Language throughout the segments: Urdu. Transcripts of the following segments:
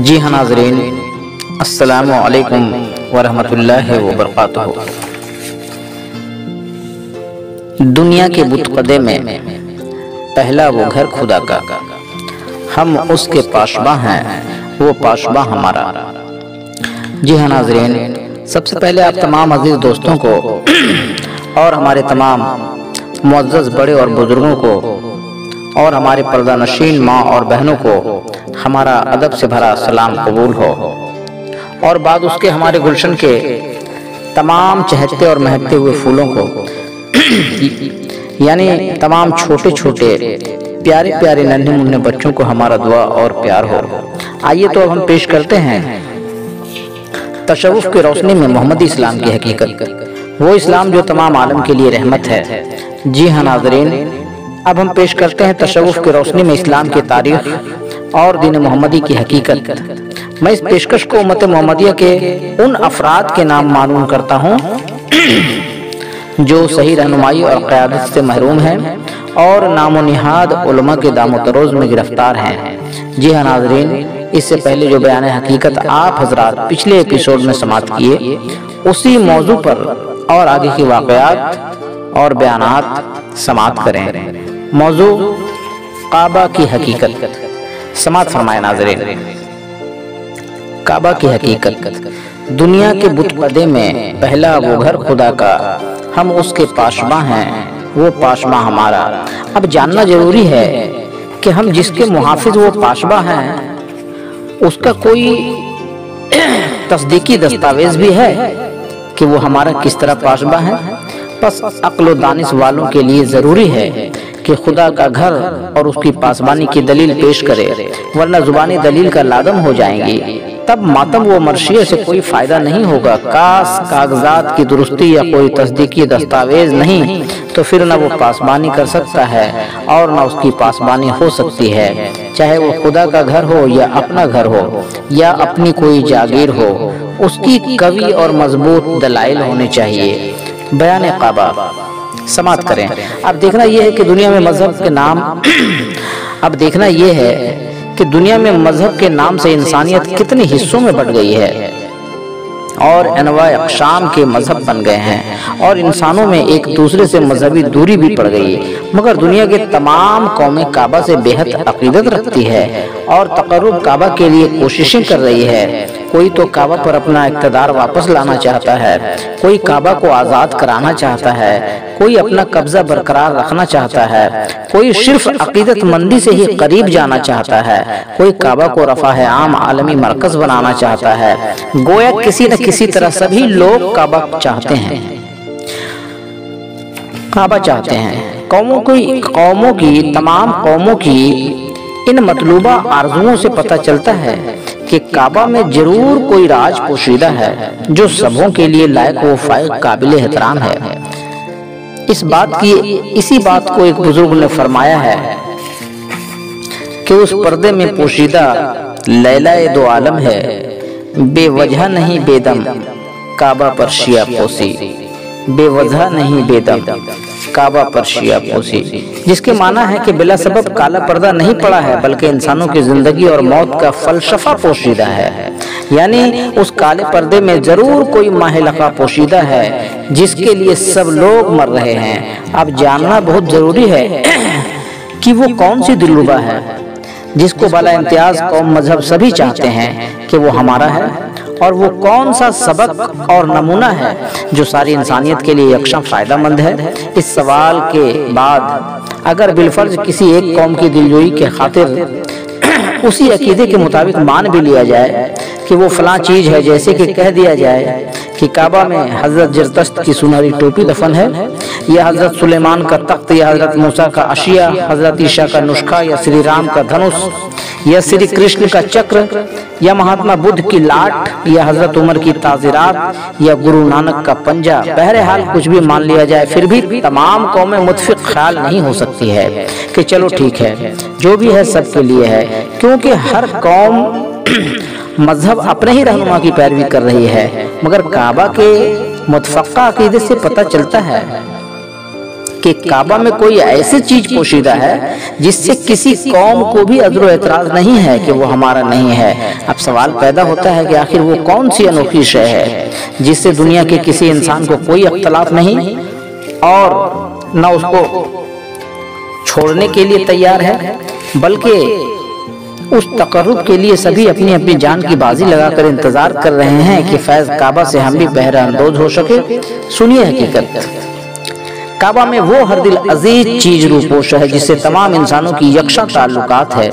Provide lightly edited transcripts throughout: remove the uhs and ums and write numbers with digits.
جی ہاں ناظرین، السلام علیکم ورحمۃ اللہ وبرکاتہ۔ دنیا کے بت قدے میں پہلا وہ گھر خدا کا، ہم اس کے پاشباں ہیں، وہ پاشباں ہمارا۔ جی ہاں ناظرین، سب سے پہلے آپ تمام عزیز دوستوں کو اور ہمارے تمام معزز بڑے اور بزرگوں کو اور ہمارے پردہ نشین ماں اور بہنوں کو ہمارا ادب سے بھرا سلام قبول ہو، اور بعد اس کے ہمارے گلشن کے تمام چہکتے اور مہکتے ہوئے پھولوں کو یعنی تمام چھوٹے چھوٹے پیارے پیارے ننھے منھے بچوں کو ہمارا دعا اور پیار ہو۔ آئیے تو اب ہم پیش کرتے ہیں تصوف کی روشنی میں محمدی اسلام کی حقیقت، وہ اسلام جو تمام عالم کے لیے رحمت ہے۔ جی ہاں ناظرین، اب ہم پیش کرتے ہیں تصوف کی روشنی میں اسلام کی تاریخ اور دین محمدی کی حقیقت۔ میں اس پیشکش کو امت محمدیہ کے ان افراد کے نام معلوم کرتا ہوں جو صحیح رہنمائی اور قیادت سے محروم ہیں اور نام و نہاد علماء کے دام و تروز میں گرفتار ہیں۔ جی ہاں ناظرین، اس سے پہلے جو بیان حقیقت آپ حضرات پچھلے ایپیسوڈ میں سماعت کیے، اسی موضوع پر اور آگے کی واقعات اور بیانات سماعت کریں۔ موضوع کعبہ کی حقیقت، سماعت فرمائے ناظرین۔ کعبہ کی حقیقت، دنیا کے بت قدے میں پہلا وہ گھر خدا کا، ہم اس کے پاشباں ہیں، وہ پاشباں ہمارا۔ اب جاننا ضروری ہے کہ ہم جس کے محافظ وہ پاشباں ہیں، اس کا کوئی تصدیقی دستاویز بھی ہے کہ وہ ہمارا کس طرح پاشباں ہے؟ بس عقل و دانش والوں کے لیے ضروری ہے کہ خدا کا گھر اور اس کی پاسبانی کی دلیل پیش کرے، ورنہ زبانی دلیل کا لازم ہو جائیں گی، تب ماتم و مرثیے سے کوئی فائدہ نہیں ہوگا۔ کاغذات کی درستی یا کوئی تصدیقی دستاویز نہیں تو پھر نہ وہ پاسبانی کر سکتا ہے اور نہ اس کی پاسبانی ہو سکتی ہے، چاہے وہ خدا کا گھر ہو یا اپنا گھر ہو یا اپنی کوئی جاگیر ہو، اس کی قوی اور مضبوط دلائل ہونے چاہیے۔ بیان کعبہ، سماعت کریں۔ اب دیکھنا یہ ہے کہ دنیا میں مذہب کے نام سے انسانیت کتنی حصوں میں بٹ گئی ہے اور انواع اقسام کے مذہب بن گئے ہیں، اور انسانوں میں ایک دوسرے سے مذہبی دوری بھی پڑ گئی ہے، مگر دنیا کے تمام قومیں کعبہ سے بے حد عقیدت رکھتی ہے اور تقرب کعبہ کے لیے کوششیں کر رہی ہے۔ کوئی تو کعبہ پر اپنا اقتدار واپس لانا چاہتا ہے، کوئی کعبہ کو آزاد کرانا چاہتا ہے، کوئی اپنا قبضہ برقرار رکھنا چاہتا ہے، کوئی صرف عقیدت مندی سے ہی قریب جانا چاہتا ہے، کوئی کعبہ کو رفاہ عام عالمی مرکز بنانا چاہتا ہے۔ گویا کسی نہ کسی طرح سبھی لوگ کعبہ چاہتے ہیں۔ تمام قوموں کی ان مطلوبہ آرزوؤں سے پتہ چلتا ہے کہ کعبہ میں ضرور کوئی راز پوشیدہ ہے جو سبوں کے لیے لائق و فائق قابل احترام ہے۔ اسی بات کو ایک بزرگ نے فرمایا ہے کہ اس پردے میں پوشیدہ لیلہ دو عالم ہے، بے وجہ نہیں بے دم کعبہ پر شیعہ پوسی، بے وجہ نہیں بے دم کعبہ پر شیعہ پوسی، جس کے معنی ہے کہ بلا سبب کالا پردہ نہیں پڑا ہے، بلکہ انسانوں کی زندگی اور موت کا فلسفہ پوشیدہ ہے، یعنی اس کالے پردے میں ضرور کوئی ماہ لقا پوشیدہ ہے جس کے لیے سب لوگ مر رہے ہیں۔ اب جاننا بہت ضروری ہے کہ وہ کون سی دلربا ہے جس کو بالا امتیاز قوم مذہب سبھی چاہتے ہیں کہ وہ ہمارا ہے، اور وہ کون سا سبق اور نمونہ ہے جو ساری انسانیت کے لیے یکساں فائدہ مند ہے۔ اس سوال کے بعد اگر بالفرض کسی ایک قوم کی دلجوئی کے خاطر اسی عقیدے کے مطابق مان بھی لیا جائے کہ وہ فلاں چیز ہے، جیسے کہ کہہ دیا جائے کہ کعبہ میں حضرت زرتشت کی سنہری ٹوپی دفن ہے، یا حضرت سلیمان کا تخت، یا حضرت موسیٰ کا عشیہ، حضرت عیسیٰ کا نسخہ، یا سری رام کا دھنس، یا سری کرشن کا چکر، یا مہاتما بدھ کی لاٹ، یا حضرت عمر کی تعزیرات، یا گرو نانک کا پنجہ، بہرحال کچھ بھی مان لیا جائے، پھر بھی تمام قومیں متفق خیال نہیں ہو سکتی ہے کہ چلو ٹھیک ہے، جو بھی ہے سب کے لیے ہے، کیونکہ ہر قوم مذہب اپنے ہی رہنما کی پیروی کر رہی ہے، مگر کعبہ کے متفقہ عقیدے سے پتہ چلتا ہے کہ کعبہ میں کوئی ایسی چیز پوشیدہ ہے جس سے کسی قوم کو بھی عذر و اعتراض نہیں ہے کہ وہ ہمارا نہیں ہے۔ اب سوال پیدا ہوتا ہے کہ آخر وہ کون سی انوکھی شے ہے جس سے دنیا کے کسی انسان کو کوئی اختلاف نہیں اور نہ اس کو چھوڑنے کے لیے تیار ہے، بلکہ اس تقرب کے لیے سبھی اپنی اپنی جان کی بازی لگا کر انتظار کر رہے ہیں کہ فیض کعبہ سے ہم بھی بہرہ اندوز ہو سکے۔ سنیے حقیقت، کعبہ میں وہ ہر دل عزیز چیز روپوش ہے جس سے تمام انسانوں کی یکساں تعلقات ہے،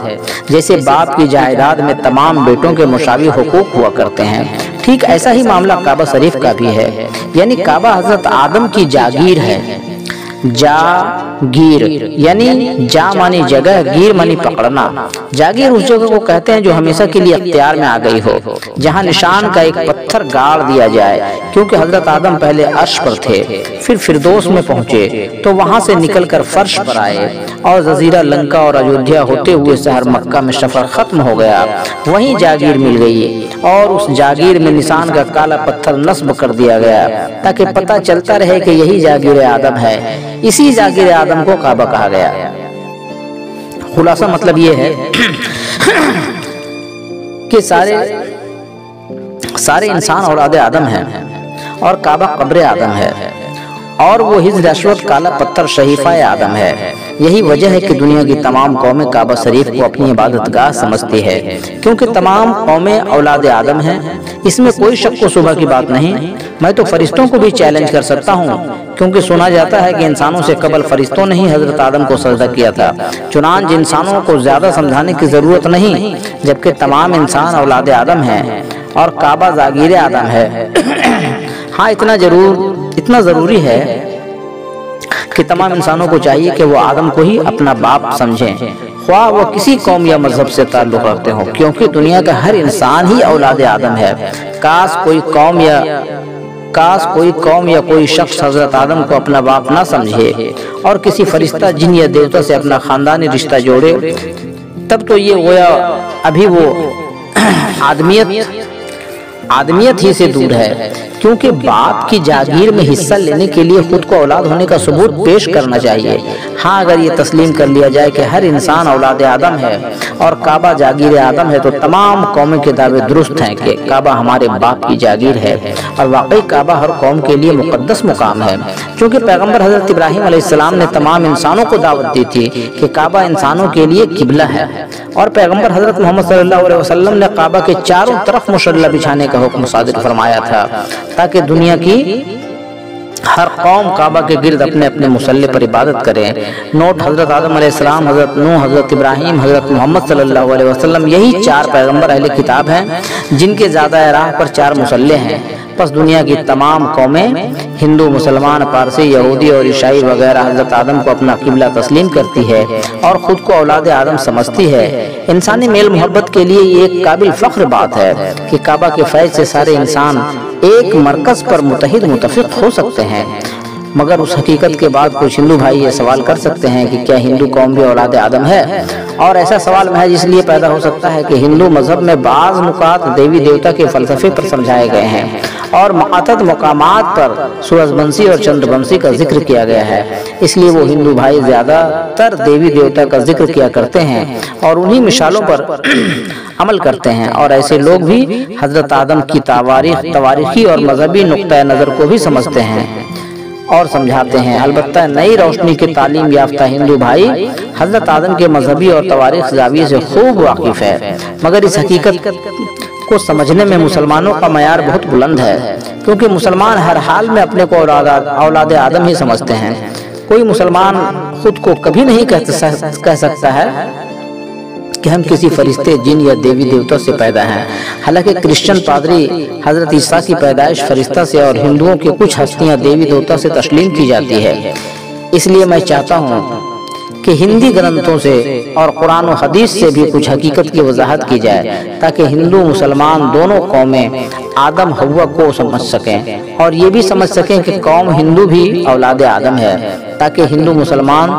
جیسے باپ کی جائیداد میں تمام بیٹوں کے مساوی حقوق ہوا کرتے ہیں، ٹھیک ایسا ہی معاملہ کعبہ شریف کا بھی ہے۔ یعنی کعبہ حضرت آدم کی جاگیر ہے۔ جاگیر یعنی جا مانی جگہ، گیر مانی پکڑنا۔ جاگیر اس جگہ کو کہتے ہیں جو ہمیشہ کے لیے اختیار میں آ گئی ہو، جہاں نشان کا ایک پتھر گاڑ دیا جائے، کیونکہ حضرت آدم پہلے عرش پر تھے، پھر فردوس میں پہنچے تو وہاں سے نکل کر فرش پر آئے اور جزیرہ لنکا اور ایودھیا ہوتے ہوئے شہر مکہ میں سفر ختم ہو گیا، وہیں جاگیر مل گئی اور اس جاگیر میں نشان کا کالا پتھر نصب کر دیا گیا تاکہ پتہ چلتا رہے کہ یہی جاگیر آدم ہے۔ اسی جاگیر آدم کو کعبہ کہا گیا۔ خلاصہ مطلب یہ ہے کہ سارے انسان اولاد آدم ہیں اور کعبہ قبر آدم ہے اور وہ حجر اسود کالا پتھر صحیفہ آدم ہے۔ یہی وجہ ہے کہ دنیا کی تمام قومیں کعبہ شریف کو اپنی عبادت گاہ سمجھتی ہے، کیونکہ تمام قومیں اولاد آدم ہیں۔ اس میں کوئی شک و شبہ کی بات نہیں۔ میں تو فرشتوں کو بھی چیلنج کر سکتا ہوں، کیونکہ سنا جاتا ہے کہ انسانوں سے قبل فرشتوں نے ہی حضرت آدم کو سجدہ کیا تھا، چنانچہ انسانوں کو زیادہ سمجھانے کی ضرورت نہیں، جبکہ تمام انسان اولاد آدم ہیں اور کعبہ جاگیر آدم ہے۔ ہاں اتنا ضروری ہے کہ تمام انسانوں کو چاہیے کہ وہ آدم کو ہی اپنا باپ سمجھیں، خواہ وہ کسی قوم یا مذہب سے تعلق رکھتے ہوں، کیونکہ دنیا کا ہر انسان ہی اولاد آدم ہے۔ کاش کوئی قوم یا کوئی شخص حضرت آدم کو اپنا باپ نہ سمجھے اور کسی فرشتہ، جن یا دیوتا سے اپنا خاندانی رشتہ جوڑے، تب تو یہ گویا ابھی وہ آدمیت ہی سے دور ہے، کیونکہ باپ کی جاگیر میں حصہ لینے کے لیے خود کو اولاد ہونے کا ثبوت پیش کرنا چاہیے۔ ہاں اگر یہ تسلیم کر لیا جائے کہ ہر انسان اولاد آدم ہے اور کعبہ جاگیر آدم ہے، تو تمام قوموں کے دعوے درست ہیں کہ کعبہ ہمارے باپ کی جاگیر ہے، اور واقعی کعبہ ہر قوم کے لیے مقدس مقام ہے، کیونکہ پیغمبر حضرت ابراہیم علیہ السلام نے تمام انسانوں کو دعوت دی تھی کہ کعبہ انسانوں کے لیے قبلہ ہے، اور پیغمبر حضرت محمد صلی اللہ علیہ وسلم نے کعبہ کے چاروں طرف مصلی بچھانے کا حکم صادر فرمایا تھا تاکہ دنیا کی ہر قوم کعبہ کے گرد اپنے اپنے مصلی پر عبادت کریں۔ نوٹ: حضرت آدم علیہ السلام، حضرت نوح، حضرت ابراہیم، حضرت محمد صلی اللہ علیہ وسلم، یہی چار پیغمبر اہل کتاب ہیں جن کے زیادہ راہ پر چار مصلی ہیں۔ پس دنیا کی تمام قومیں، ہندو، مسلمان، پارسی، یہودی اور عیسائی وغیرہ، حضرت آدم کو اپنا قبلہ تسلیم کرتی ہے اور خود کو اولاد آدم سمجھتی ہے۔ انسانی میل محبت کے لیے یہ ایک قابل فخر بات ہے کہ کعبہ کے فیض سے سارے انسان ایک مرکز پر متفق ہو سکتے ہیں۔ مگر اس حقیقت کے بعد کچھ ہندو بھائی یہ سوال کر سکتے ہیں کہ کیا ہندو قوم بھی اولاد آدم ہے؟ اور ایسا سوال محض اس لیے پیدا ہو سکتا ہے کہ ہندو مذہب میں بعض نکات دیوی دیوتا کے فلسفے پر سمجھائے گئے ہیں اور متعدد مقامات پر سورج بنسی اور چندر بنسی کا ذکر کیا گیا ہے، اس لیے وہ ہندو بھائی زیادہ تر دیوی دیوتا کا ذکر کیا کرتے ہیں اور انہی مثالوں پر عمل کرتے ہیں، اور ایسے لوگ بھی حضرت آدم کی تواریخی اور مذہبی نقطہ نظر کو بھی سمجھتے ہیں اور سمجھاتے ہیں۔ البتہ نئی روشنی کے تعلیم یافتہ ہندو بھائی حضرت آدم کے مذہبی اور تواریخ زاویے سے خوب واقف ہے، مگر اس حقیقت کو سمجھنے میں مسلمانوں کا معیار بہت بلند ہے، کیونکہ مسلمان ہر حال میں اپنے کو اولاد آدم ہی سمجھتے ہیں۔ کوئی مسلمان خود کو کبھی نہیں کہہ سکتا ہے کہ ہم کسی فرشتے، جن یا دیوی دیوتا سے پیدا ہیں، حالانکہ کرسچن پادری حضرت عیسیٰ کی پیدائش فرشتہ سے اور ہندوؤں کے کچھ ہستیاں دیوی دیوتا سے تسلیم کی جاتی ہے۔ اس لیے میں چاہتا ہوں کہ ہندی گرنتھوں سے اور قرآن و حدیث سے بھی کچھ حقیقت کی وضاحت کی جائے، تاکہ ہندو مسلمان دونوں قومیں آدم حوا کو سمجھ سکیں اور یہ بھی سمجھ سکیں کہ قوم ہندو بھی اولاد آدم ہے، تاکہ ہندو مسلمان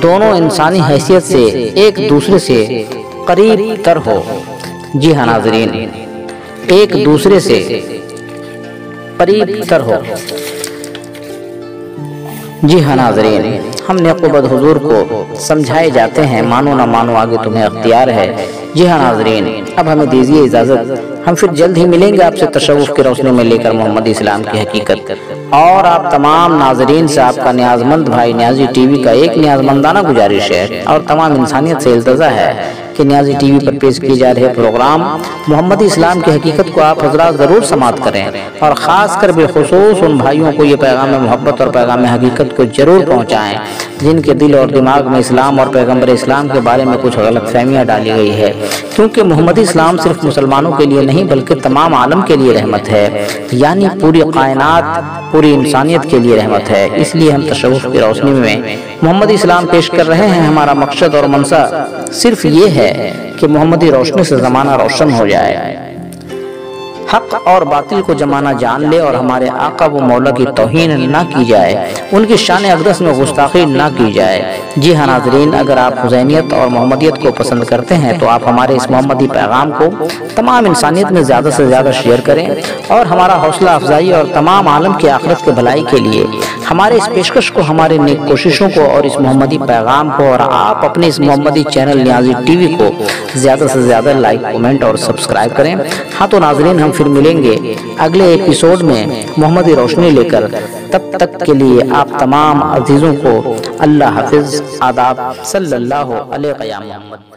دونوں انسانی حیثیت سے ایک دوسرے سے قریب تر ہو۔ جی ہاں ناظرین، ایک دوسرے سے قریب تر ہو۔ جی ہاں ناظرین، ہم نیک و بد حضور کو سمجھائے جاتے ہیں، مانو نہ مانو آگے تمہیں اختیار ہے۔ جی ہاں ناظرین، اب ہمیں دیجیے اجازت، ہم پھر جلد ہی ملیں گے آپ سے تصوف کی روشنی میں لے کر محمدی اسلام کی حقیقت۔ اور آپ تمام ناظرین سے آپ کا نیاز مند بھائی نیازی ٹی وی کا ایک نیاز مندانہ گزارش ہے اور تمام انسانیت سے التجا ہے کہ نیازی ٹی وی پر پیش کیے جا رہے پروگرام محمدی اسلام کی حقیقت کو آپ حضرات ضرور سماعت کریں، اور خاص کر بالخصوص ان بھائیوں کو یہ پیغام محبت اور پیغام حقیقت کو ضرور پہنچائیں جن کے دل اور دماغ میں اسلام اور پیغمبر اسلام کے بارے میں کچھ غلط فہمیاں ڈالی گئی ہے، کیونکہ محمدی اسلام صرف مسلمانوں کے لیے نہیں بلکہ تمام عالم کے لیے رحمت ہے، یعنی پوری کائنات، پوری انسانیت کے لیے رحمت ہے۔ اس لیے ہم تصوف کی روشنی میں محمدی اسلام پیش کر رہے ہیں۔ ہمارا مقصد اور منشا صرف یہ ہے کہ محمدی روشنی سے زمانہ روشن ہو جائے، حق اور باطل کو زمانہ جان لے، اور ہمارے آقا و مولا کی توہین نہ کی جائے، ان کی شان اقدس میں گستاخی نہ کی جائے۔ جی ہاں ناظرین، اگر آپ حسینیت اور محمدیت کو پسند کرتے ہیں تو آپ ہمارے اس محمدی پیغام کو تمام انسانیت میں زیادہ سے زیادہ شیئر کریں، اور ہمارا حوصلہ افزائی اور تمام عالم کی آخرت کے بھلائی کے لیے ہمارے اس پیشکش کو، ہمارے نیک کوششوں کو اور اس محمدی پیغام کو، اور آپ اپنے اس محمدی چینل نیازی ٹی وی کو زیادہ سے زیادہ لائک، کومنٹ اور سبسکرائب کریں۔ ہاں تو ناظرین، ہم پھر ملیں گے اگلے ایپیسوڈ میں محمدی روشنی لے کر۔ تب تک کے لیے آپ تمام عزیزوں کو اللہ حافظ، آداب، صلی اللہ علیہ وسلم۔